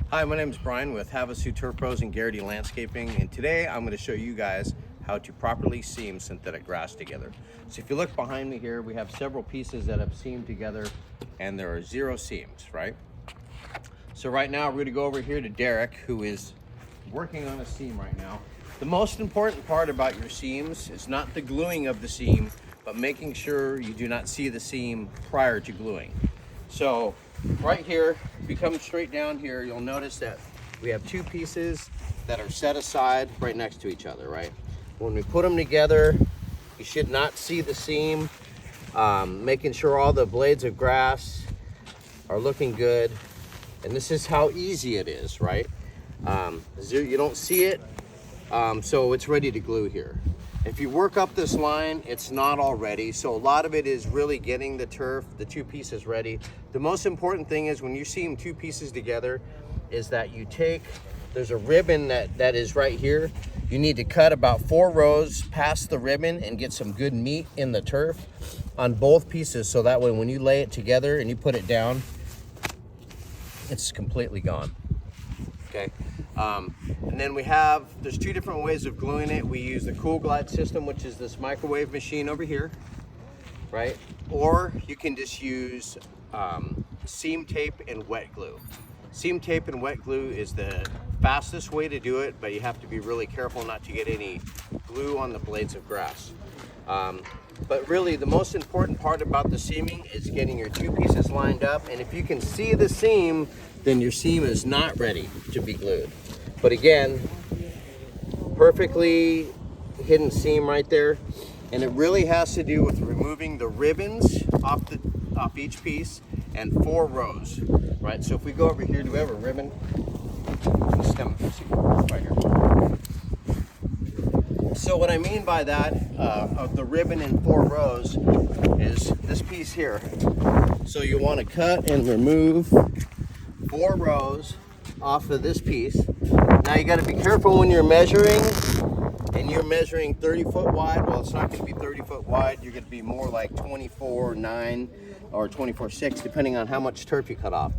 Hi, my name is Brian with Havasu Turf Pros and Garitee Landscaping, and today I'm going to show you guys how to properly seam synthetic grass together. So if you look behind me here, we have several pieces that have seamed together and there are 0 seams, right? So right now we're going to go over here to Derek, who is working on a seam right now. The most important part about your seams is not the gluing of the seam, but making sure you do not see the seam prior to gluing. So right here, if you come straight down here, you'll notice that we have 2 pieces that are set aside right next to each other, right? When we put them together, you should not see the seam, making sure all the blades of grass are looking good. And this is how easy it is, right? You don't see it, so it's ready to glue here. If you work up this line, it's not all ready. So a lot of it is really getting the turf, the 2 pieces ready. The most important thing is when you seam 2 pieces together is that you take, there's a ribbon that is right here. You need to cut about 4 rows past the ribbon and get some good meat in the turf on both pieces. So that way when you lay it together and you put it down, it's completely gone, okay? And then there's 2 different ways of gluing it. We use the Cool Glide system, which is this microwave machine over here, right? Or you can just use seam tape and wet glue. Seam tape and wet glue is the fastest way to do it, but you have to be really careful not to get any glue on the blades of grass. But really the most important part about the seaming is getting your 2 pieces lined up, and if you can see the seam, then your seam is not ready to be glued. But again, perfectly hidden seam right there, and it really has to do with removing the ribbons off each piece and 4 rows, right? So if we go over here, do we have a ribbon? Right here. So what I mean by that, of the ribbon in 4 rows, is this piece here. So you want to cut and remove 4 rows off of this piece. Now you got to be careful when you're measuring, and you're measuring 30 foot wide. Well, it's not going to be 30 foot wide. You're going to be more like 24/9 or 24/6, depending on how much turf you cut off.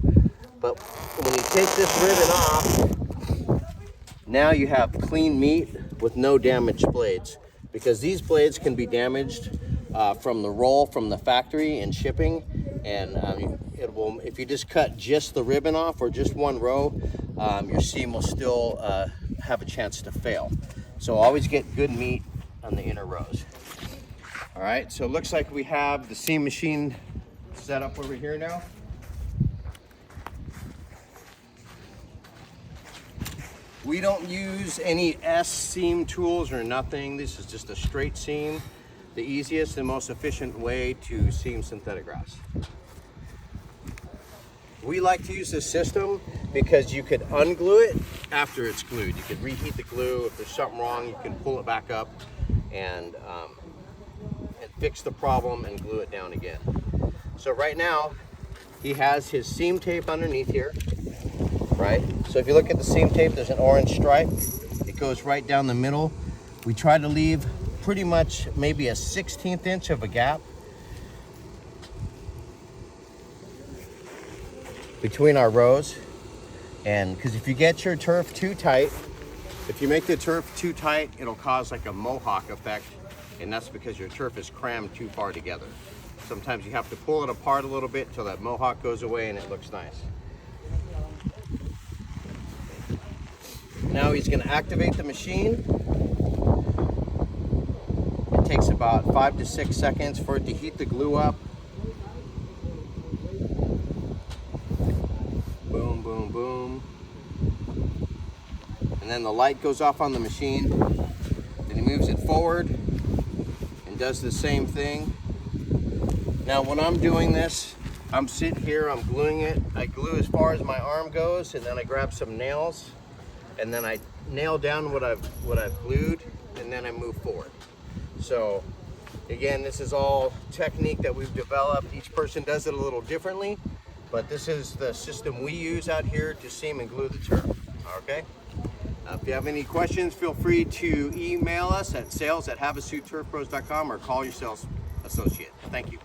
But when you take this ribbon off, now you have clean meat with no damaged blades, because these blades can be damaged from the roll from the factory and shipping, and it will, if you just cut just the ribbon off or just 1 row, your seam will still have a chance to fail. So always get good meat on the inner rows. All right, so it looks like we have the seam machine set up over here now. We don't use any S seam tools or nothing. This is just a straight seam, the easiest and most efficient way to seam synthetic grass. We like to use this system because you could unglue it after it's glued. You could reheat the glue. If there's something wrong, you can pull it back up and fix the problem and glue it down again. So right now, he has his seam tape underneath here, right? So if you look at the seam tape, there's an orange stripe. It goes right down the middle. We try to leave pretty much maybe a 1/16 inch of a gap between our rows. And because if you get your turf too tight, if you make the turf too tight, it'll cause like a mohawk effect, and that's because your turf is crammed too far together. Sometimes you have to pull it apart a little bit till that mohawk goes away and it looks nice. Now he's going to activate the machine. It takes about 5 to 6 seconds for it to heat the glue up. Boom, boom, boom. And then the light goes off on the machine. Then he moves it forward and does the same thing. Now when I'm doing this, I'm sitting here, I'm gluing it. I glue as far as my arm goes, and then I grab some nails, and then I nail down what I've glued, and then I move forward. So again, this is all technique that we've developed. Each person does it a little differently, but this is the system we use out here to seam and glue the turf, okay? If you have any questions, feel free to email us at sales@havasuturfpros.com or call your sales associate. Thank you.